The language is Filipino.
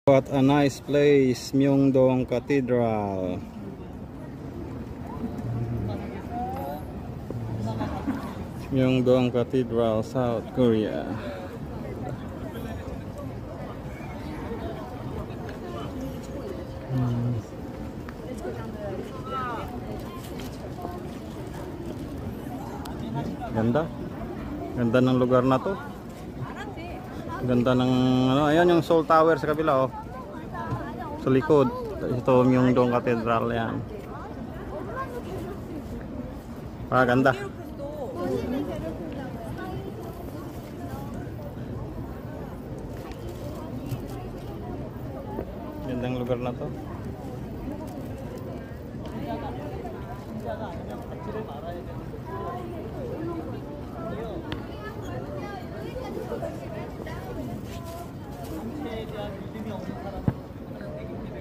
What a nice place, Myeongdong Cathedral. Myeongdong Cathedral, South Korea. Ganda. Ganda ng lugar na to. Ganda ng ano, ayan yung Seoul Tower sa kabila oh. Sa likod. Ito yung Myeongdong Cathedral yan. Ganda. Gandang lugar na to.